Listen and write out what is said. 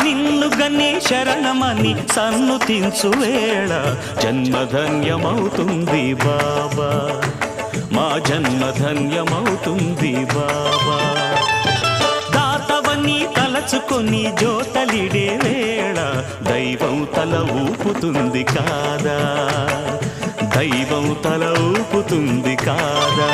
నిన్ను గని శరణమని సన్నుతించు వేళ జన్మధన్యమవుతుంది బాబా, మా జన్మధన్యమవుతుంది బాబా. దాతవని తలచుకొని జోతలిడే వేళ దైవం తల ఊపుతుంది కాదా, దైవం తల ఊపుతుంది కాదా.